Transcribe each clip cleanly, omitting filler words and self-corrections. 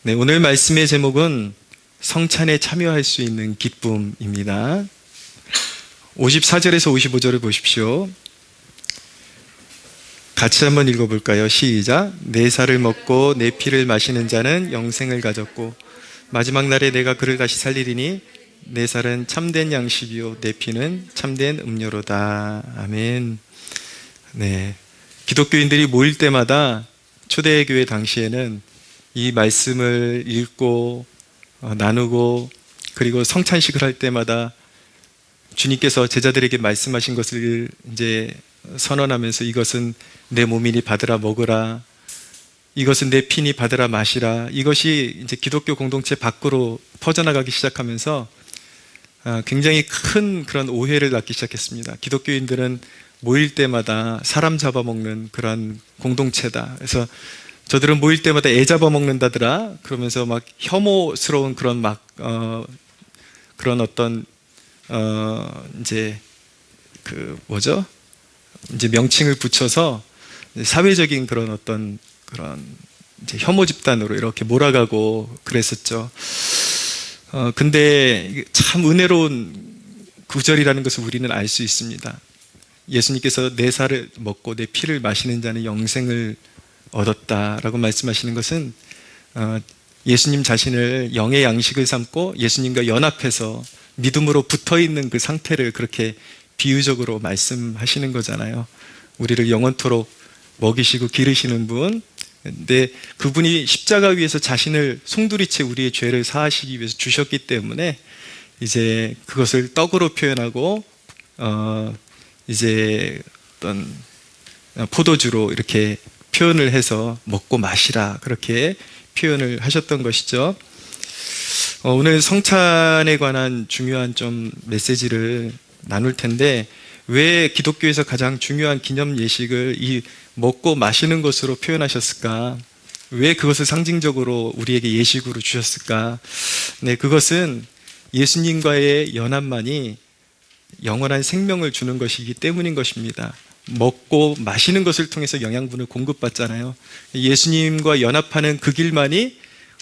네, 오늘 말씀의 제목은 성찬에 참여할 수 있는 기쁨입니다. 54절에서 55절을 보십시오. 같이 한번 읽어볼까요? 시작. 내 살을 먹고 내 피를 마시는 자는 영생을 가졌고 마지막 날에 내가 그를 다시 살리리니 내 살은 참된 양식이요 내 피는 참된 음료로다. 아멘. 네, 기독교인들이 모일 때마다 초대교회 당시에는 이 말씀을 읽고 나누고 그리고 성찬식을 할 때마다 주님께서 제자들에게 말씀하신 것을 이제 선언하면서 이것은 내 몸이니 받으라 먹으라, 이것은 내 피니 받으라 마시라, 이것이 이제 기독교 공동체 밖으로 퍼져나가기 시작하면서 굉장히 큰 그런 오해를 낳기 시작했습니다. 기독교인들은 모일 때마다 사람 잡아먹는 그런 공동체다. 그래서 저들은 모일 때마다 애 잡아먹는다더라 그러면서 막 혐오스러운 그런 그런 어떤 이제 이제 명칭을 붙여서 사회적인 그런 어떤 그런 이제 혐오 집단으로 이렇게 몰아가고 그랬었죠. 근데 참 은혜로운 구절이라는 것을 우리는 알 수 있습니다. 예수님께서 내 살을 먹고 내 피를 마시는 자는 영생을 얻었다라고 말씀하시는 것은 예수님 자신을 영의 양식을 삼고 예수님과 연합해서 믿음으로 붙어있는 그 상태를 그렇게 비유적으로 말씀하시는 거잖아요. 우리를 영원토록 먹이시고 기르시는 분, 근데 그분이 십자가 위에서 자신을 송두리째 우리의 죄를 사하시기 위해서 주셨기 때문에 이제 그것을 떡으로 표현하고 이제 어떤 포도주로 이렇게 표현을 해서 먹고 마시라 그렇게 표현을 하셨던 것이죠. 오늘 성찬에 관한 중요한 좀 메시지를 나눌 텐데, 왜 기독교에서 가장 중요한 기념 예식을 이 먹고 마시는 것으로 표현하셨을까? 왜 그것을 상징적으로 우리에게 예식으로 주셨을까? 네, 그것은 예수님과의 연합만이 영원한 생명을 주는 것이기 때문인 것입니다. 먹고 마시는 것을 통해서 영양분을 공급받잖아요. 예수님과 연합하는 그 길만이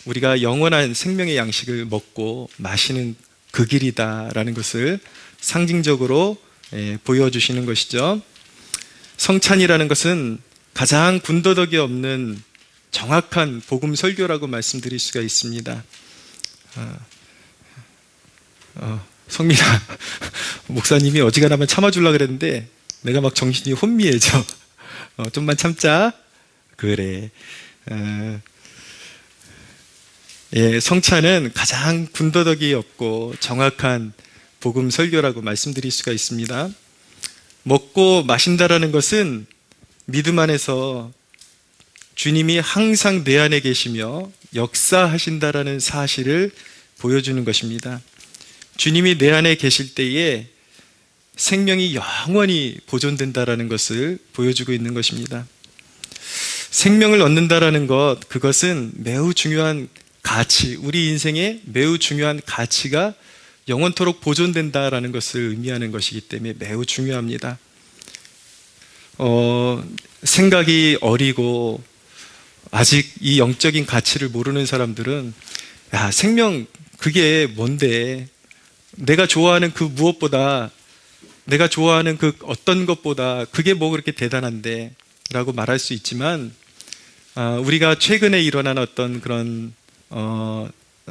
우리가 영원한 생명의 양식을 먹고 마시는 그 길이다라는 것을 상징적으로 보여주시는 것이죠. 성찬이라는 것은 가장 군더더기 없는 정확한 복음 설교라고 말씀드릴 수가 있습니다. 성민아, 목사님이 어지간하면 참아주려고 그랬는데 내가 막 정신이 혼미해져. 좀만 참자. 그래. 성찬은 가장 군더더기 없고 정확한 복음 설교라고 말씀드릴 수가 있습니다. 먹고 마신다라는 것은 믿음 안에서 주님이 항상 내 안에 계시며 역사하신다라는 사실을 보여주는 것입니다. 주님이 내 안에 계실 때에 생명이 영원히 보존된다라는 것을 보여주고 있는 것입니다. 생명을 얻는다라는 것, 그것은 매우 중요한 가치, 우리 인생에 매우 중요한 가치가 영원토록 보존된다라는 것을 의미하는 것이기 때문에 매우 중요합니다. 생각이 어리고 아직 이 영적인 가치를 모르는 사람들은 야, 생명 그게 뭔데? 내가 좋아하는 그 무엇보다, 내가 좋아하는 그 어떤 것보다 그게 뭐 그렇게 대단한데 라고 말할 수 있지만, 우리가 최근에 일어난 어떤 그런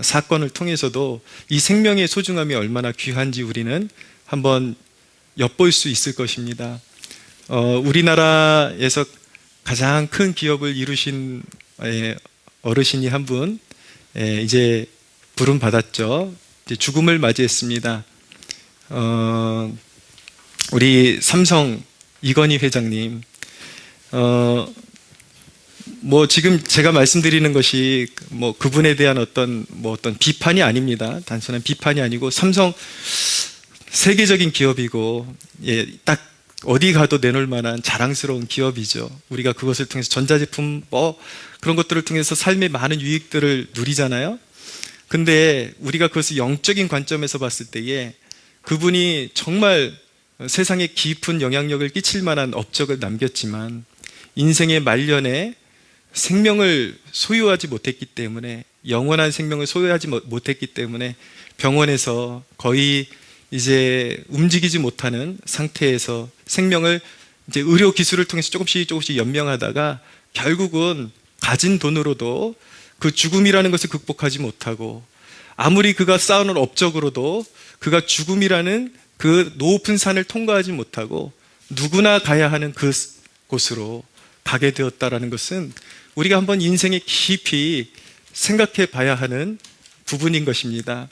사건을 통해서도 이 생명의 소중함이 얼마나 귀한지 우리는 한번 엿볼 수 있을 것입니다. 우리나라에서 가장 큰 기업을 이루신 어르신이 한 분 이제 부름 받았죠. 이제 죽음을 맞이했습니다. 우리 삼성 이건희 회장님, 지금 제가 말씀드리는 것이 그분에 대한 어떤 비판이 아닙니다. 단순한 비판이 아니고 삼성 세계적인 기업이고, 딱 어디 가도 내놓을 만한 자랑스러운 기업이죠. 우리가 그것을 통해서 전자제품 그런 것들을 통해서 삶의 많은 유익들을 누리잖아요. 근데 우리가 그것을 영적인 관점에서 봤을 때에 그분이 정말 세상에 깊은 영향력을 끼칠 만한 업적을 남겼지만 인생의 말년에 생명을 소유하지 못했기 때문에 영원한 생명을 소유하지 못했기 때문에 병원에서 거의 이제 움직이지 못하는 상태에서 생명을 이제 의료 기술을 통해서 조금씩 연명하다가 결국은 가진 돈으로도 그 죽음이라는 것을 극복하지 못하고, 아무리 그가 쌓아놓은 업적으로도 그가 죽음이라는 그 높은 산을 통과하지 못하고 누구나 가야 하는 그 곳으로 가게 되었다라는 것은 우리가 한번 인생에 깊이 생각해 봐야 하는 부분인 것입니다.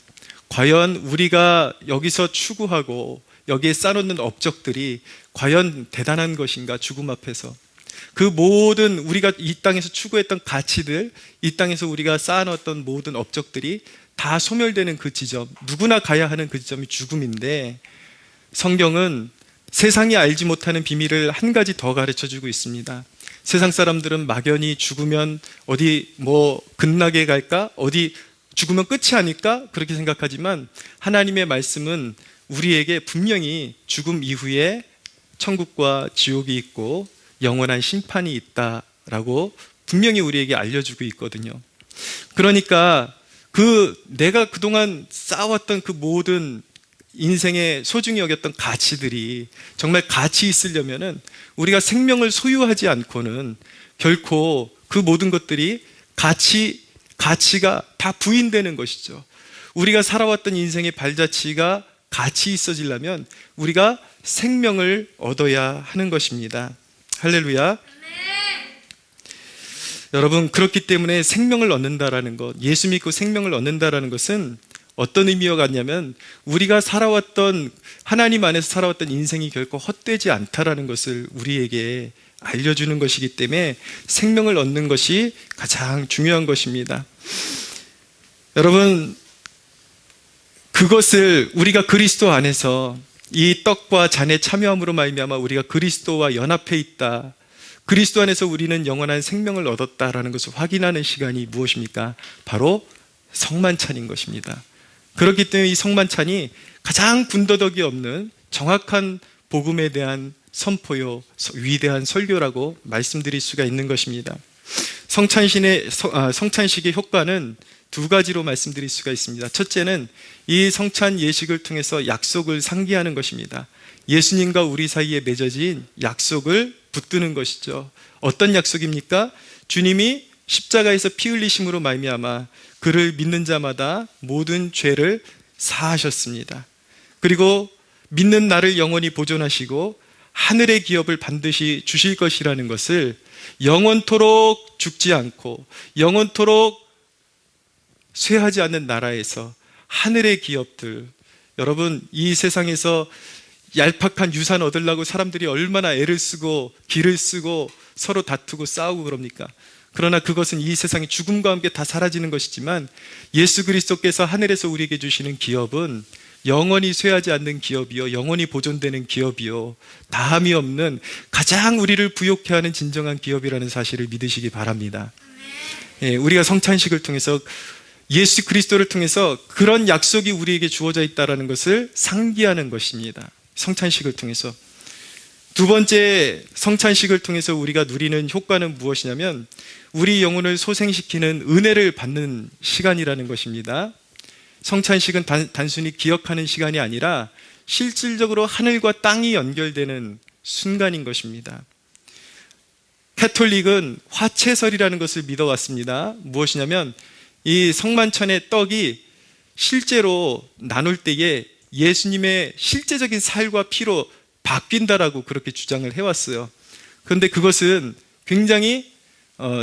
과연 우리가 여기서 추구하고 여기에 쌓아놓는 업적들이 과연 대단한 것인가, 죽음 앞에서. 그 모든 우리가 이 땅에서 추구했던 가치들, 이 땅에서 우리가 쌓아놓았던 모든 업적들이 다 소멸되는 그 지점, 누구나 가야 하는 그 지점이 죽음인데, 성경은 세상이 알지 못하는 비밀을 한 가지 더 가르쳐주고 있습니다. 세상 사람들은 막연히 죽으면 어디 끝나게 갈까? 어디 죽으면 끝이 아닐까? 그렇게 생각하지만 하나님의 말씀은 우리에게 분명히 죽음 이후에 천국과 지옥이 있고 영원한 심판이 있다라고 분명히 우리에게 알려주고 있거든요. 그러니까 내가 그동안 쌓아왔던 그 모든 인생에 소중히 여겼던 가치들이 정말 가치 있으려면은 우리가 생명을 소유하지 않고는 결코 그 모든 것들이 가치가 다 부인되는 것이죠. 우리가 살아왔던 인생의 발자취가 가치 있어지려면 우리가 생명을 얻어야 하는 것입니다. 할렐루야. 여러분, 그렇기 때문에 생명을 얻는다라는 것, 예수 믿고 생명을 얻는다라는 것은 어떤 의미와 같냐면 우리가 살아왔던, 하나님 안에서 살아왔던 인생이 결코 헛되지 않다라는 것을 우리에게 알려주는 것이기 때문에 생명을 얻는 것이 가장 중요한 것입니다. 여러분, 그것을 우리가 그리스도 안에서 이 떡과 잔에 참여함으로 말미암아 우리가 그리스도와 연합해 있다, 그리스도 안에서 우리는 영원한 생명을 얻었다라는 것을 확인하는 시간이 무엇입니까? 바로 성만찬인 것입니다. 그렇기 때문에 이 성만찬이 가장 군더더기 없는 정확한 복음에 대한 선포요, 위대한 설교라고 말씀드릴 수가 있는 것입니다. 성찬식의 효과는 두 가지로 말씀드릴 수가 있습니다. 첫째는 이 성찬 예식을 통해서 약속을 상기하는 것입니다. 예수님과 우리 사이에 맺어진 약속을 붙드는 것이죠. 어떤 약속입니까? 주님이 십자가에서 피 흘리심으로 말미암아 그를 믿는 자마다 모든 죄를 사하셨습니다. 그리고 믿는 나를 영원히 보존하시고 하늘의 기업을 반드시 주실 것이라는 것을, 영원토록 죽지 않고 영원토록 쇠하지 않는 나라에서 하늘의 기업들, 여러분, 이 세상에서 얄팍한 유산 얻으려고 사람들이 얼마나 애를 쓰고 길을 쓰고 서로 다투고 싸우고 그럽니까? 그러나 그것은 이 세상의 죽음과 함께 다 사라지는 것이지만 예수 그리스도께서 하늘에서 우리에게 주시는 기업은 영원히 쇠하지 않는 기업이요, 영원히 보존되는 기업이요, 다함이 없는 가장 우리를 부욕해 하는 진정한 기업이라는 사실을 믿으시기 바랍니다. 우리가 성찬식을 통해서 예수 그리스도를 통해서 그런 약속이 우리에게 주어져 있다는 것을 상기하는 것입니다. 성찬식을 통해서. 두 번째, 성찬식을 통해서 우리가 누리는 효과는 무엇이냐면 우리 영혼을 소생시키는 은혜를 받는 시간이라는 것입니다. 성찬식은 단순히 기억하는 시간이 아니라 실질적으로 하늘과 땅이 연결되는 순간인 것입니다. 가톨릭은 화채설이라는 것을 믿어왔습니다. 무엇이냐면 이 성만찬의 떡이 실제로 나눌 때에 예수님의 실제적인 살과 피로 바뀐다라고 그렇게 주장을 해왔어요. 그런데 그것은 굉장히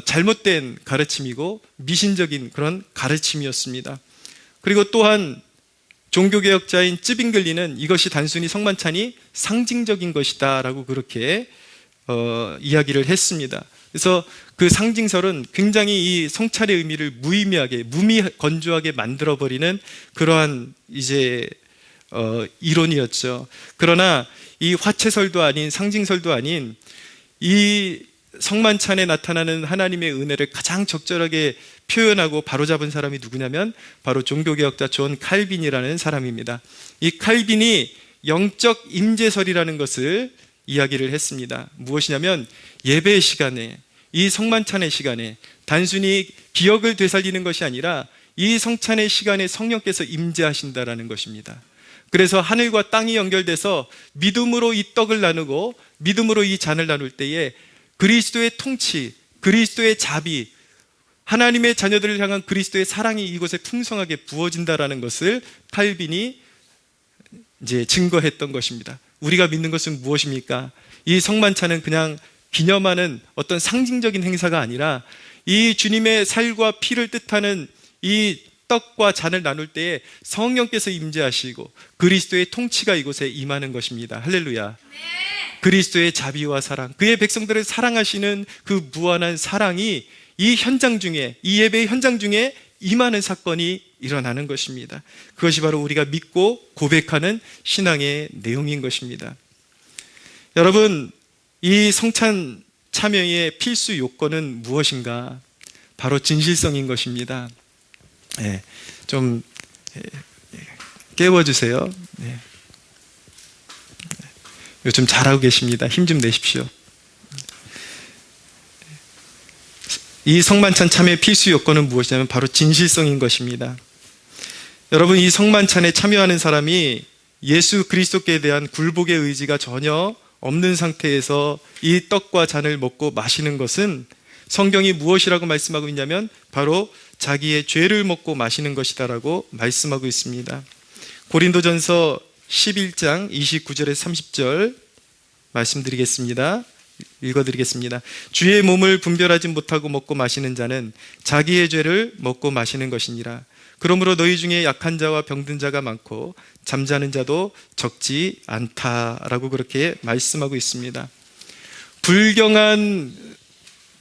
잘못된 가르침이고 미신적인 그런 가르침이었습니다. 그리고 또한 종교개혁자인 쯔빙글리는 이것이 단순히 성만찬이 상징적인 것이다 라고 그렇게 이야기를 했습니다. 그래서 그 상징설은 굉장히 이 성찬의 의미를 무의미하게, 무미건조하게 만들어버리는 그러한 이제 이론이었죠. 그러나 이 화채설도 아닌, 상징설도 아닌 이 성만찬에 나타나는 하나님의 은혜를 가장 적절하게 표현하고 바로잡은 사람이 누구냐면 바로 종교개혁자 존 칼빈이라는 사람입니다. 이 칼빈이 영적 임재설이라는 것을 이야기를 했습니다. 무엇이냐면 예배 시간에 이 성만찬의 시간에 단순히 기억을 되살리는 것이 아니라 이 성찬의 시간에 성령께서 임재하신다라는 것입니다. 그래서 하늘과 땅이 연결돼서 믿음으로 이 떡을 나누고 믿음으로 이 잔을 나눌 때에 그리스도의 통치, 그리스도의 자비, 하나님의 자녀들을 향한 그리스도의 사랑이 이곳에 풍성하게 부어진다라는 것을 칼빈이 이제 증거했던 것입니다. 우리가 믿는 것은 무엇입니까? 이 성만찬은 그냥 기념하는 어떤 상징적인 행사가 아니라 이 주님의 살과 피를 뜻하는 이 떡과 잔을 나눌 때에 성령께서 임재하시고 그리스도의 통치가 이곳에 임하는 것입니다. 할렐루야. 그리스도의 자비와 사랑, 그의 백성들을 사랑하시는 그 무한한 사랑이 이 현장 중에, 이 예배의 현장 중에 임하는 사건이 일어나는 것입니다. 그것이 바로 우리가 믿고 고백하는 신앙의 내용인 것입니다. 여러분, 이 성찬 참여의 필수 요건은 무엇인가? 바로 진실성인 것입니다. 좀 깨워주세요. 요즘 잘하고 계십니다. 힘 좀 내십시오. 이 성만찬 참여의 필수 요건은 무엇이냐면 바로 진실성인 것입니다. 여러분, 이 성만찬에 참여하는 사람이 예수 그리스도께 대한 굴복의 의지가 전혀 없는 상태에서 이 떡과 잔을 먹고 마시는 것은 성경이 무엇이라고 말씀하고 있냐면 바로 자기의 죄를 먹고 마시는 것이다라고 말씀하고 있습니다. 고린도전서 11장 29절에서 30절 말씀드리겠습니다. 읽어드리겠습니다. 주의 몸을 분별하지 못하고 먹고 마시는 자는 자기의 죄를 먹고 마시는 것이니라. 그러므로 너희 중에 약한 자와 병든 자가 많고 잠자는 자도 적지 않다라고 그렇게 말씀하고 있습니다. 불경한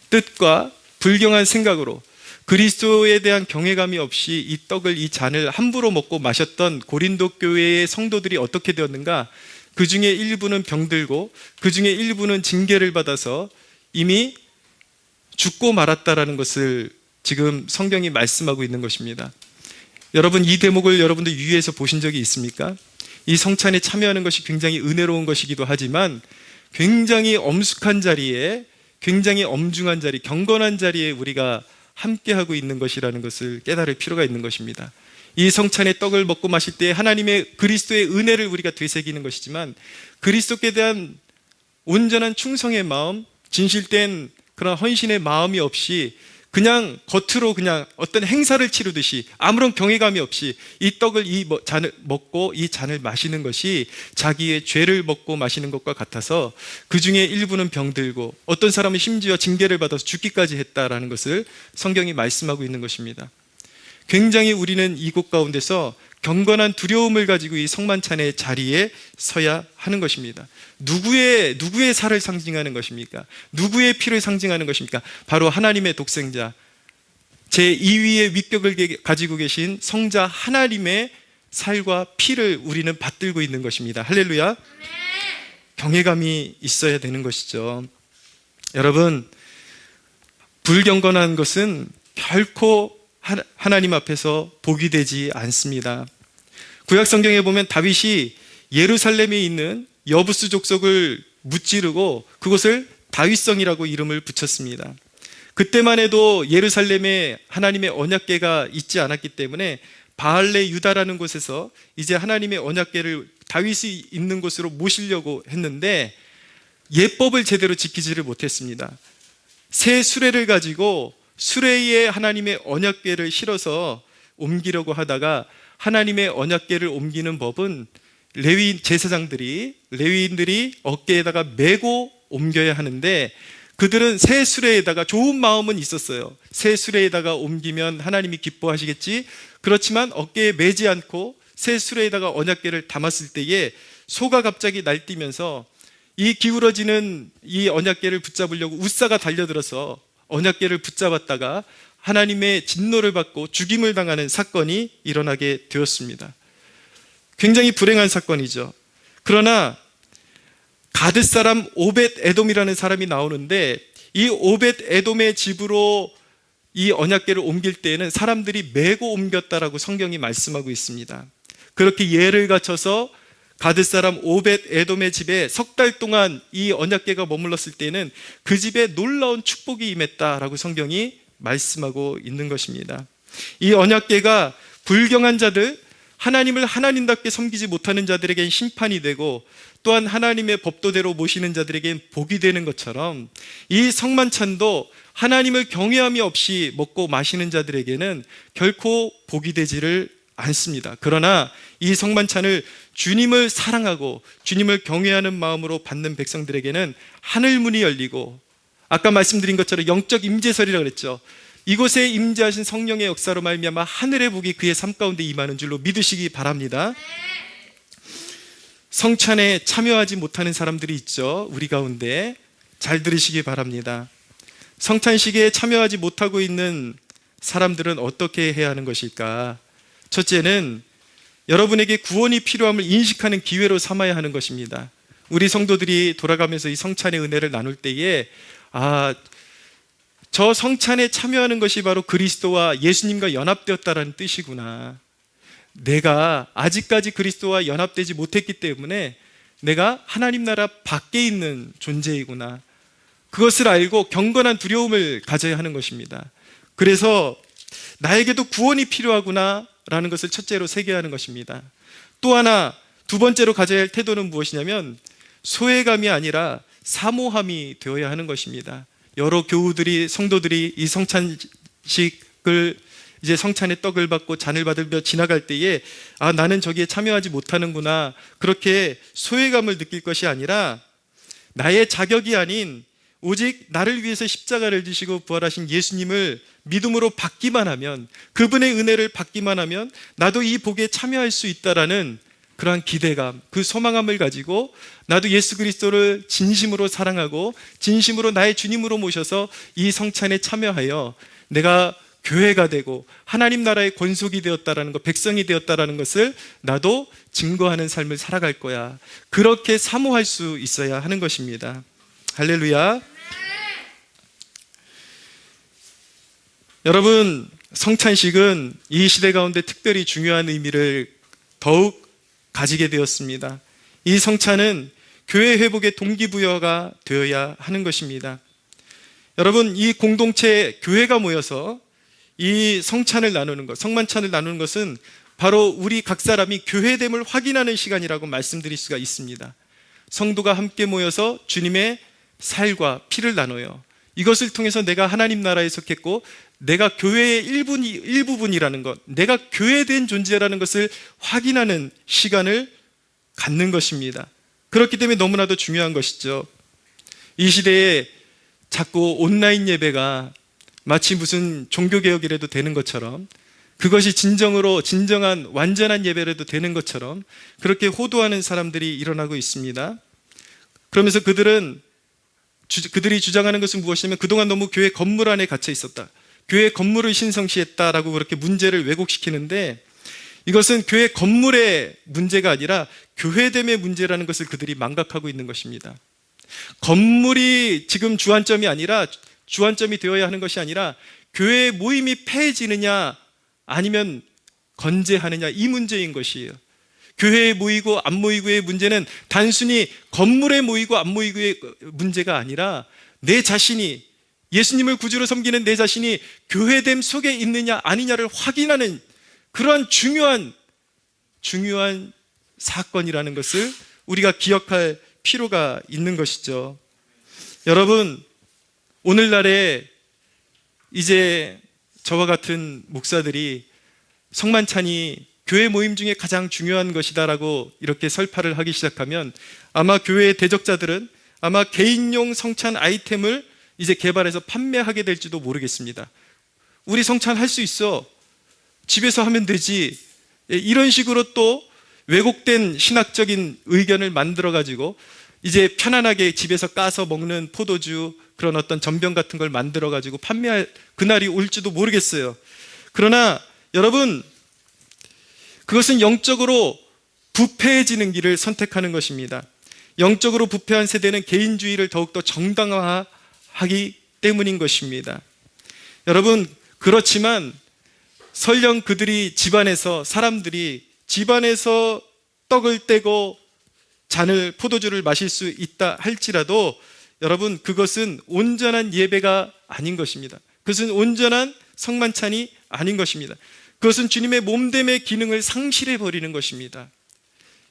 뜻과 불경한 생각으로 그리스도에 대한 경외감이 없이 이 떡을, 이 잔을 함부로 먹고 마셨던 고린도 교회의 성도들이 어떻게 되었는가? 그 중에 일부는 병들고 그 중에 일부는 징계를 받아서 이미 죽고 말았다라는 것을 지금 성경이 말씀하고 있는 것입니다. 여러분, 이 대목을 여러분들 유의해서 보신 적이 있습니까? 이 성찬에 참여하는 것이 굉장히 은혜로운 것이기도 하지만 굉장히 엄숙한 자리에, 굉장히 엄중한 자리, 경건한 자리에 우리가 함께하고 있는 것이라는 것을 깨달을 필요가 있는 것입니다. 이 성찬의 떡을 먹고 마실 때 하나님의 그리스도의 은혜를 우리가 되새기는 것이지만 그리스도께 대한 온전한 충성의 마음, 진실된 그런 헌신의 마음이 없이 그냥 겉으로 그냥 어떤 행사를 치르듯이 아무런 경외감이 없이 이 떡을, 이 잔을 먹고 이 잔을 마시는 것이 자기의 죄를 먹고 마시는 것과 같아서 그 중에 일부는 병들고 어떤 사람은 심지어 징계를 받아서 죽기까지 했다라는 것을 성경이 말씀하고 있는 것입니다. 굉장히 우리는 이곳 가운데서 경건한 두려움을 가지고 이 성만찬의 자리에 서야 하는 것입니다. 누구의 살을 상징하는 것입니까? 누구의 피를 상징하는 것입니까? 바로 하나님의 독생자, 제2위의 위격을 가지고 계신 성자 하나님의 살과 피를 우리는 받들고 있는 것입니다. 할렐루야. 경외감이 있어야 되는 것이죠. 여러분, 불경건한 것은 결코 하나님 앞에서 복이 되지 않습니다. 구약 성경에 보면 다윗이 예루살렘에 있는 여부스 족속을 무찌르고 그곳을 다윗성이라고 이름을 붙였습니다. 그때만 해도 예루살렘에 하나님의 언약궤가 있지 않았기 때문에 바알레 유다라는 곳에서 이제 하나님의 언약궤를 다윗이 있는 곳으로 모시려고 했는데 예법을 제대로 지키지를 못했습니다. 새 수레를 가지고 수레에 하나님의 언약궤를 실어서 옮기려고 하다가 하나님의 언약궤를 옮기는 법은 레위인 레위인들이 어깨에다가 메고 옮겨야 하는데 그들은 새 수레에다가, 좋은 마음은 있었어요. 새 수레에다가 옮기면 하나님이 기뻐하시겠지. 그렇지만 어깨에 매지 않고 새 수레에다가 언약궤를 담았을 때에 소가 갑자기 날뛰면서 이 기울어지는 이 언약궤를 붙잡으려고 웃사가 달려들어서 언약궤를 붙잡았다가 하나님의 진노를 받고 죽임을 당하는 사건이 일어나게 되었습니다. 굉장히 불행한 사건이죠. 그러나 가드 사람 오벳 에돔이라는 사람이 나오는데 이 오벳 에돔의 집으로 이 언약궤를 옮길 때에는 사람들이 메고 옮겼다라고 성경이 말씀하고 있습니다. 그렇게 예를 갖춰서 가드 사람 오벳 에돔의 집에 석 달 동안 이 언약궤가 머물렀을 때는 그 집에 놀라운 축복이 임했다라고 성경이 말씀하고 있는 것입니다. 이 언약궤가 불경한 자들, 하나님을 하나님답게 섬기지 못하는 자들에겐 심판이 되고, 또한 하나님의 법도대로 모시는 자들에겐 복이 되는 것처럼 이 성만찬도 하나님을 경외함이 없이 먹고 마시는 자들에게는 결코 복이 되지를 않습니다. 그러나 이 성만찬을 주님을 사랑하고 주님을 경외하는 마음으로 받는 백성들에게는 하늘문이 열리고, 아까 말씀드린 것처럼 영적 임재설이라고 그랬죠. 이곳에 임재하신 성령의 역사로 말미암아 하늘의 복이 그의 삶 가운데 임하는 줄로 믿으시기 바랍니다. 성찬에 참여하지 못하는 사람들이 있죠. 우리 가운데 잘 들으시기 바랍니다. 성찬식에 참여하지 못하고 있는 사람들은 어떻게 해야 하는 것일까? 첫째는 여러분에게 구원이 필요함을 인식하는 기회로 삼아야 하는 것입니다. 우리 성도들이 돌아가면서 이 성찬의 은혜를 나눌 때에 저 성찬에 참여하는 것이 바로 그리스도와 예수님과 연합되었다라는 뜻이구나. 내가 아직까지 그리스도와 연합되지 못했기 때문에 내가 하나님 나라 밖에 있는 존재이구나. 그것을 알고 경건한 두려움을 가져야 하는 것입니다. 그래서 나에게도 구원이 필요하구나 라는 것을 첫째로 새겨야 하는 것입니다. 또 하나, 두 번째로 가져야 할 태도는 무엇이냐면 소외감이 아니라 사모함이 되어야 하는 것입니다. 여러 교우들이, 성도들이 이 성찬식을, 이제 성찬의 떡을 받고 잔을 받으며 지나갈 때에 나는 저기에 참여하지 못하는구나, 그렇게 소외감을 느낄 것이 아니라 나의 자격이 아닌 오직 나를 위해서 십자가를 지시고 부활하신 예수님을 믿음으로 받기만 하면, 그분의 은혜를 받기만 하면 나도 이 복에 참여할 수 있다라는 그러한 기대감, 그 소망함을 가지고 나도 예수 그리스도를 진심으로 사랑하고 진심으로 나의 주님으로 모셔서 이 성찬에 참여하여 내가 교회가 되고 하나님 나라의 권속이 되었다라는 것, 백성이 되었다라는 것을 나도 증거하는 삶을 살아갈 거야. 그렇게 사모할 수 있어야 하는 것입니다. 할렐루야. 여러분, 성찬식은 이 시대 가운데 특별히 중요한 의미를 더욱 가지게 되었습니다. 이 성찬은 교회 회복의 동기부여가 되어야 하는 것입니다. 여러분, 이 공동체 교회가 모여서 이 성찬을 나누는 것, 성만찬을 나누는 것은 바로 우리 각 사람이 교회됨을 확인하는 시간이라고 말씀드릴 수가 있습니다. 성도가 함께 모여서 주님의 살과 피를 나눠요. 이것을 통해서 내가 하나님 나라에 속했고 내가 교회의 일부분이라는 것, 내가 교회된 존재라는 것을 확인하는 시간을 갖는 것입니다. 그렇기 때문에 너무나도 중요한 것이죠. 이 시대에 자꾸 온라인 예배가 마치 무슨 종교개혁이라도 되는 것처럼, 그것이 진정한 완전한 예배라도 되는 것처럼 그렇게 호도하는 사람들이 일어나고 있습니다. 그러면서 그들이 주장하는 것은 무엇이냐면 그동안 너무 교회 건물 안에 갇혀 있었다, 교회 건물을 신성시했다라고 그렇게 문제를 왜곡시키는데, 이것은 교회 건물의 문제가 아니라 교회됨의 문제라는 것을 그들이 망각하고 있는 것입니다. 건물이 지금 주안점이 되어야 하는 것이 아니라 교회의 모임이 폐해지느냐 아니면 건재하느냐, 이 문제인 것이에요. 교회에 모이고 안 모이고의 문제는 단순히 건물에 모이고 안 모이고의 문제가 아니라 내 자신이, 예수님을 구주로 섬기는 내 자신이 교회됨 속에 있느냐 아니냐를 확인하는 그러한 중요한 사건이라는 것을 우리가 기억할 필요가 있는 것이죠. 여러분, 오늘날에 이제 저와 같은 목사들이 성만찬이 교회 모임 중에 가장 중요한 것이다라고 이렇게 설파를 하기 시작하면 아마 교회의 대적자들은 아마 개인용 성찬 아이템을 이제 개발해서 판매하게 될지도 모르겠습니다. 우리 성찬 할 수 있어, 집에서 하면 되지, 이런 식으로 또 왜곡된 신학적인 의견을 만들어 가지고 이제 편안하게 집에서 까서 먹는 포도주, 그런 어떤 전병 같은 걸 만들어 가지고 판매할 그날이 올지도 모르겠어요. 그러나 여러분, 그것은 영적으로 부패해지는 길을 선택하는 것입니다. 영적으로 부패한 세대는 개인주의를 더욱더 정당화하기 때문인 것입니다. 여러분, 그렇지만 설령 그들이 사람들이 집안에서 떡을 떼고 잔을 포도주를 마실 수 있다 할지라도 여러분, 그것은 온전한 예배가 아닌 것입니다. 그것은 온전한 성만찬이 아닌 것입니다. 그것은 주님의 몸됨의 기능을 상실해 버리는 것입니다.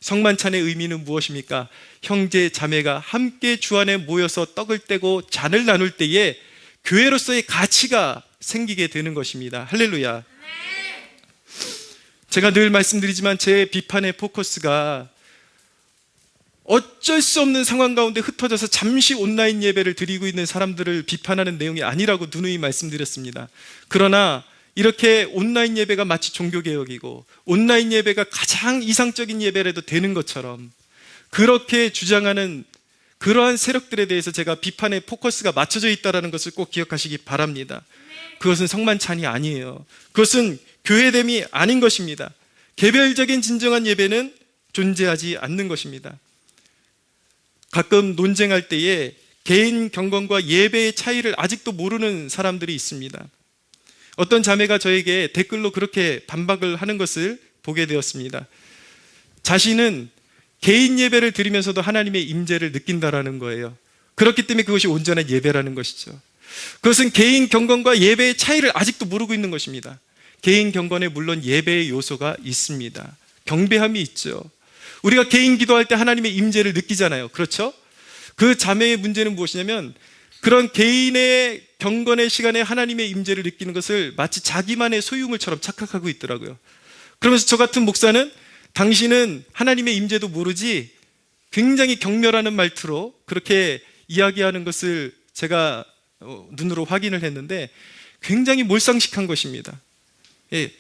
성만찬의 의미는 무엇입니까? 형제 자매가 함께 주 안에 모여서 떡을 떼고 잔을 나눌 때에 교회로서의 가치가 생기게 되는 것입니다. 할렐루야. 제가 늘 말씀드리지만 제 비판의 포커스가 어쩔 수 없는 상황 가운데 흩어져서 잠시 온라인 예배를 드리고 있는 사람들을 비판하는 내용이 아니라고 누누이 말씀드렸습니다. 그러나 이렇게 온라인 예배가 마치 종교개혁이고 온라인 예배가 가장 이상적인 예배라도 되는 것처럼 그렇게 주장하는 그러한 세력들에 대해서 제가 비판의 포커스가 맞춰져 있다는 것을 꼭 기억하시기 바랍니다. 그것은 성만찬이 아니에요. 그것은 교회됨이 아닌 것입니다. 개별적인 진정한 예배는 존재하지 않는 것입니다. 가끔 논쟁할 때에 개인 경건과 예배의 차이를 아직도 모르는 사람들이 있습니다. 어떤 자매가 저에게 댓글로 그렇게 반박을 하는 것을 보게 되었습니다. 자신은 개인 예배를 드리면서도 하나님의 임재를 느낀다라는 거예요. 그렇기 때문에 그것이 온전한 예배라는 것이죠. 그것은 개인 경건과 예배의 차이를 아직도 모르고 있는 것입니다. 개인 경건에 물론 예배의 요소가 있습니다. 경배함이 있죠. 우리가 개인 기도할 때 하나님의 임재를 느끼잖아요. 그렇죠? 그 자매의 문제는 무엇이냐면 그런 개인의 경건의 시간에 하나님의 임재를 느끼는 것을 마치 자기만의 소유물처럼 착각하고 있더라고요. 그러면서 저 같은 목사는 당신은 하나님의 임재도 모르지 굉장히 경멸하는 말투로 그렇게 이야기하는 것을 제가 눈으로 확인을 했는데 굉장히 몰상식한 것입니다. 예,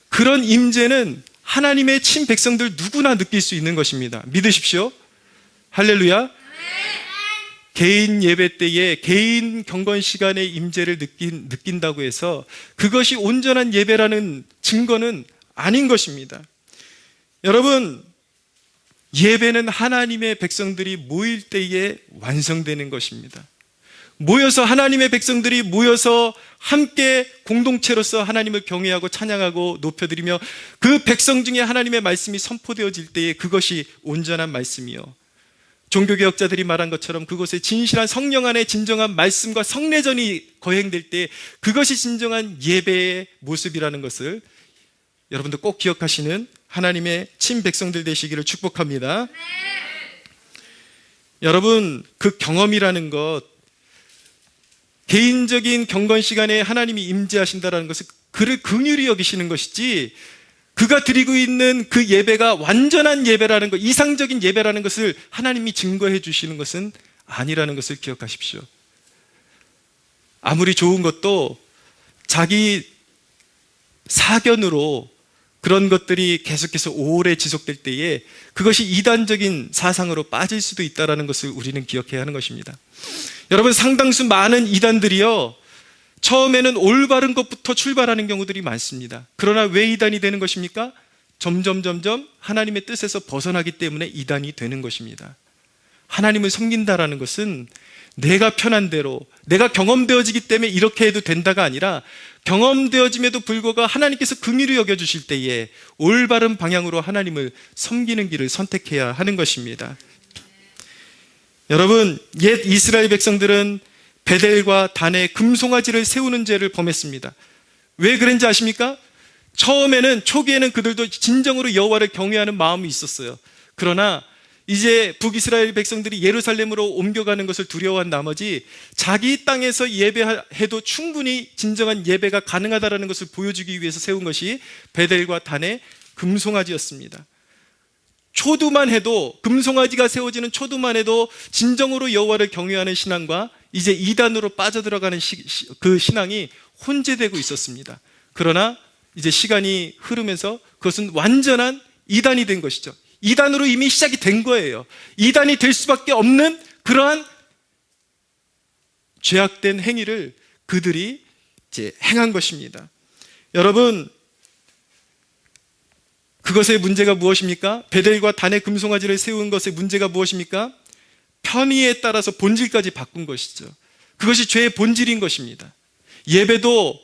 그런 임재는 하나님의 친 백성들 누구나 느낄 수 있는 것입니다. 믿으십시오. 할렐루야. 개인 예배 때에 개인 경건 시간의 임재를 느낀다고 해서 그것이 온전한 예배라는 증거는 아닌 것입니다. 여러분, 예배는 하나님의 백성들이 모일 때에 완성되는 것입니다. 모여서 하나님의 백성들이 모여서 함께 공동체로서 하나님을 경외하고 찬양하고 높여드리며 그 백성 중에 하나님의 말씀이 선포되어질 때에 그것이 온전한 말씀이요, 종교개혁자들이 말한 것처럼 그곳에 진실한 성령 안에 진정한 말씀과 성례전이 거행될 때 그것이 진정한 예배의 모습이라는 것을 여러분들 꼭 기억하시는 하나님의 친백성들 되시기를 축복합니다. 여러분, 그 경험이라는 것, 개인적인 경건 시간에 하나님이 임재하신다는 것을 그를 긍휼히 여기시는 것이지 그가 드리고 있는 그 예배가 완전한 예배라는 것, 이상적인 예배라는 것을 하나님이 증거해 주시는 것은 아니라는 것을 기억하십시오. 아무리 좋은 것도 자기 사견으로 그런 것들이 계속해서 오래 지속될 때에 그것이 이단적인 사상으로 빠질 수도 있다는 것을 우리는 기억해야 하는 것입니다. 여러분, 상당수 많은 이단들이요, 처음에는 올바른 것부터 출발하는 경우들이 많습니다. 그러나 왜 이단이 되는 것입니까? 점점 하나님의 뜻에서 벗어나기 때문에 이단이 되는 것입니다. 하나님을 섬긴다라는 것은 내가 편한 대로, 내가 경험되어지기 때문에 이렇게 해도 된다가 아니라 경험되어짐에도 불구하고 하나님께서 긍휼히 여겨주실 때에 올바른 방향으로 하나님을 섬기는 길을 선택해야 하는 것입니다. 여러분, 옛 이스라엘 백성들은 베델과 단에 금송아지를 세우는 죄를 범했습니다. 왜 그런지 아십니까? 초기에는 그들도 진정으로 여호와를 경외하는 마음이 있었어요. 그러나 이제 북이스라엘 백성들이 예루살렘으로 옮겨가는 것을 두려워한 나머지 자기 땅에서 예배해도 충분히 진정한 예배가 가능하다는 것을 보여주기 위해서 세운 것이 베델과 단의 금송아지였습니다. 초두만 해도, 금송아지가 세워지는 초두만 해도 진정으로 여호와를 경외하는 신앙과 이제 이단으로 빠져들어가는 그 신앙이 혼재되고 있었습니다. 그러나 이제 시간이 흐르면서 그것은 완전한 이단이 된 것이죠. 이단으로 이미 시작이 된 거예요. 이단이 될 수밖에 없는 그러한 죄악된 행위를 그들이 이제 행한 것입니다. 여러분, 그것의 문제가 무엇입니까? 베델과 단의 금송아지를 세운 것의 문제가 무엇입니까? 편의에 따라서 본질까지 바꾼 것이죠. 그것이 죄의 본질인 것입니다. 예배도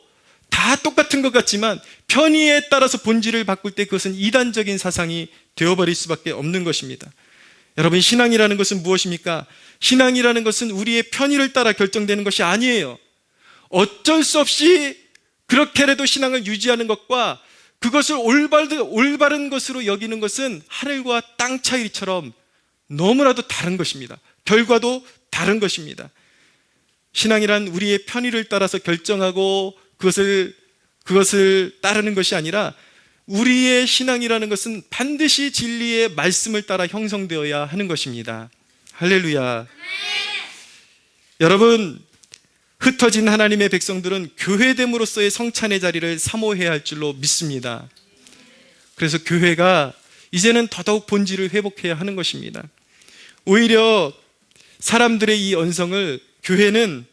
다 똑같은 것 같지만 편의에 따라서 본질을 바꿀 때 그것은 이단적인 사상이 되어버릴 수밖에 없는 것입니다. 여러분, 신앙이라는 것은 무엇입니까? 신앙이라는 것은 우리의 편의를 따라 결정되는 것이 아니에요. 어쩔 수 없이 그렇게라도 신앙을 유지하는 것과 그것을 올바른 것으로 여기는 것은 하늘과 땅 차이처럼 너무나도 다른 것입니다. 결과도 다른 것입니다. 신앙이란 우리의 편의를 따라서 결정하고 그것을 따르는 것이 아니라 우리의 신앙이라는 것은 반드시 진리의 말씀을 따라 형성되어야 하는 것입니다. 할렐루야. 여러분, 흩어진 하나님의 백성들은 교회됨으로써의 성찬의 자리를 사모해야 할 줄로 믿습니다. 그래서 교회가 이제는 더더욱 본질을 회복해야 하는 것입니다. 오히려 사람들의 이 언성을 교회는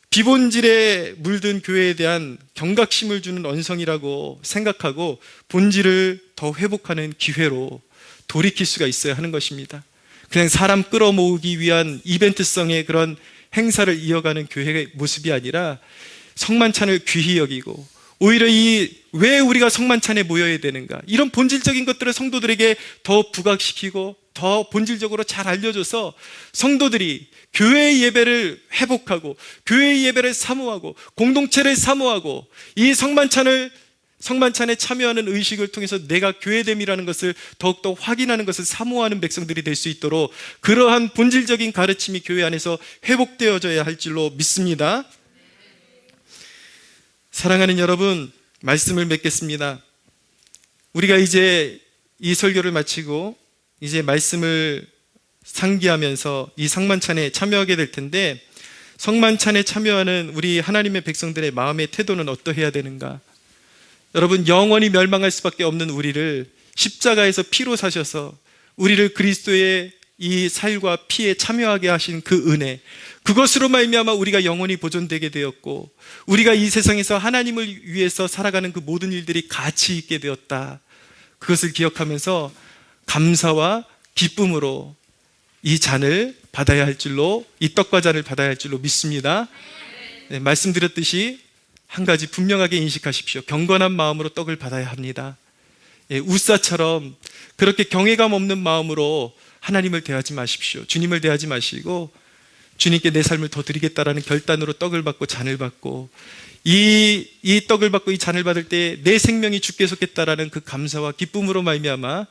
비본질에 물든 교회에 대한 경각심을 주는 언성이라고 생각하고 본질을 더 회복하는 기회로 돌이킬 수가 있어야 하는 것입니다. 그냥 사람 끌어모으기 위한 이벤트성의 그런 행사를 이어가는 교회의 모습이 아니라 성만찬을 귀히 여기고 오히려 왜 우리가 성만찬에 모여야 되는가, 이런 본질적인 것들을 성도들에게 더 부각시키고 더 본질적으로 잘 알려줘서 성도들이 교회의 예배를 회복하고 교회의 예배를 사모하고 공동체를 사모하고 이 성만찬에 참여하는 의식을 통해서 내가 교회됨이라는 것을 더욱더 확인하는 것을 사모하는 백성들이 될 수 있도록 그러한 본질적인 가르침이 교회 안에서 회복되어져야 할 줄로 믿습니다. 사랑하는 여러분, 말씀을 맺겠습니다. 우리가 이제 이 설교를 마치고 이제 말씀을 상기하면서 이 성만찬에 참여하게 될 텐데, 성만찬에 참여하는 우리 하나님의 백성들의 마음의 태도는 어떠해야 되는가? 여러분, 영원히 멸망할 수밖에 없는 우리를 십자가에서 피로 사셔서 우리를 그리스도의 이 살과 피에 참여하게 하신 그 은혜, 그것으로 말미암아 우리가 영원히 보존되게 되었고 우리가 이 세상에서 하나님을 위해서 살아가는 그 모든 일들이 가치 있게 되었다. 그것을 기억하면서 감사와 기쁨으로 이 잔을 받아야 할 줄로, 이 떡과 잔을 받아야 할 줄로 믿습니다. 네, 말씀드렸듯이 한 가지 분명하게 인식하십시오. 경건한 마음으로 떡을 받아야 합니다. 우사처럼 그렇게 경외감 없는 마음으로 하나님을 대하지 마십시오. 주님을 대하지 마시고 주님께 내 삶을 더 드리겠다라는 결단으로 떡을 받고 잔을 받고 이 떡을 받고 이 잔을 받을 때 내 생명이 주께 속했다라는 그 감사와 기쁨으로 말미암아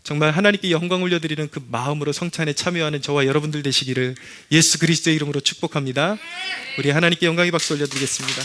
정말 하나님께 영광 올려드리는 그 마음으로 성찬에 참여하는 저와 여러분들 되시기를 예수 그리스도의 이름으로 축복합니다. 우리 하나님께 영광의 박수 올려드리겠습니다.